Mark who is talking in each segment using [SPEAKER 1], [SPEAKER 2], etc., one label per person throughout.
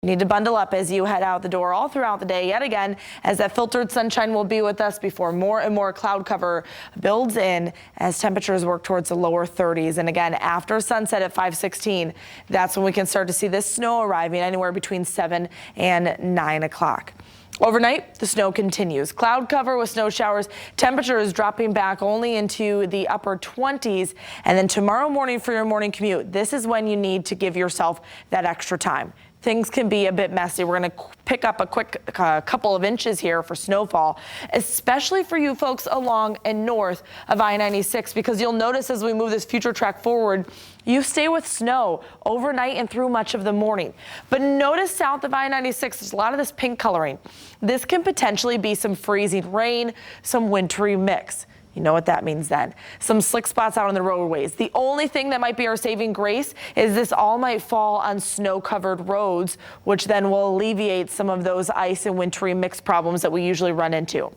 [SPEAKER 1] You need to bundle up as you head out the door all throughout the day yet again, as that filtered sunshine will be with us before more and more cloud cover builds in as temperatures work towards the lower 30s. And again, after sunset at 5:16, that's when we can start to see this snow arriving anywhere between 7 and 9 o'clock. Overnight, the snow continues. Cloud cover with snow showers. Temperature is dropping back only into the upper 20s. And then tomorrow morning for your morning commute, this is when you need to give yourself that extra time. Things can be a bit messy. We're going to pick up a quick couple of inches here for snowfall, especially for you folks along and north of I-96, because you'll notice as we move this future track forward, you stay with snow overnight and through much of the morning. But notice south of I-96, there's a lot of this pink coloring. This can potentially be some freezing rain, some wintry mix. You know what that means then. Some slick spots out on the roadways. The only thing that might be our saving grace is this all might fall on snow-covered roads, which then will alleviate some of those ice and wintry mix problems that we usually run into.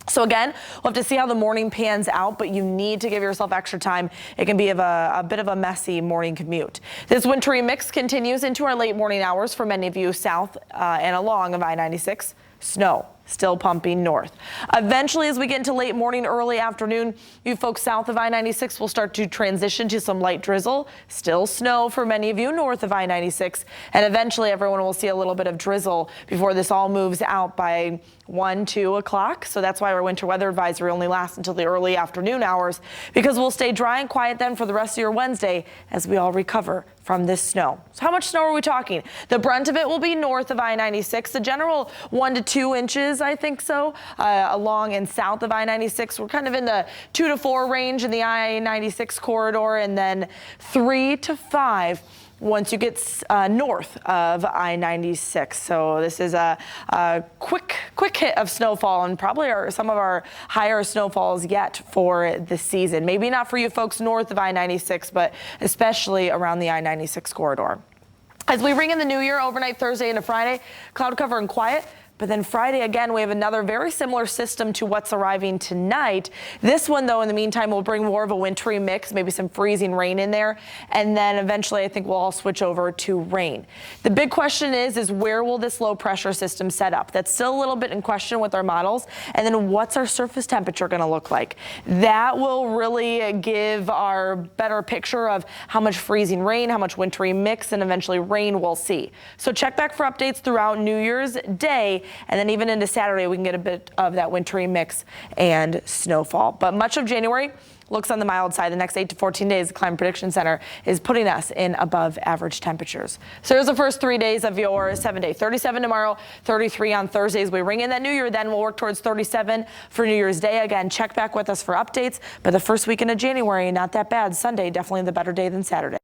[SPEAKER 1] So again, we'll have to see how the morning pans out, but you need to give yourself extra time. It can be a bit of a messy morning commute. This wintry mix continues into our late morning hours for many of you south and along of I-96. Snow still pumping north. Eventually, as we get into late morning, early afternoon, you folks south of I-96 will start to transition to some light drizzle. Still snow for many of you north of I-96. And eventually, everyone will see a little bit of drizzle before this all moves out by 1, 2 o'clock. So that's why our winter weather advisory only lasts until the early afternoon hours, because we'll stay dry and quiet then for the rest of your Wednesday as we all recover from this snow. So how much snow are we talking? The brunt of it will be north of I-96. The general 1 to 2 inches, I think so, along and south of I-96. We're kind of in the 2 to 4 range in the I-96 corridor, and then 3 to 5 once you get north of I-96. So this is a quick hit of snowfall, and probably some of our higher snowfalls yet for the season. Maybe not for you folks north of I-96, but especially around the I-96 corridor. As we ring in the new year, overnight Thursday into Friday, cloud cover and quiet. But then Friday, again, we have another very similar system to what's arriving tonight. This one, though, in the meantime, will bring more of a wintry mix, maybe some freezing rain in there. And then eventually, I think we'll all switch over to rain. The big question is where will this low pressure system set up? That's still a little bit in question with our models. And then what's our surface temperature going to look like? That will really give our better picture of how much freezing rain, how much wintry mix, and eventually rain we'll see. So check back for updates throughout New Year's Day. And then even into Saturday, we can get a bit of that wintry mix and snowfall. But much of January looks on the mild side. The next 8 to 14 days, the Climate Prediction Center is putting us in above average temperatures. So here's the first 3 days of your 7-day. 37 tomorrow, 33 on Thursdays. We ring in that new year, then we'll work towards 37 for New Year's Day. Again, check back with us for updates. But the first weekend of January, not that bad. Sunday, definitely the better day than Saturday.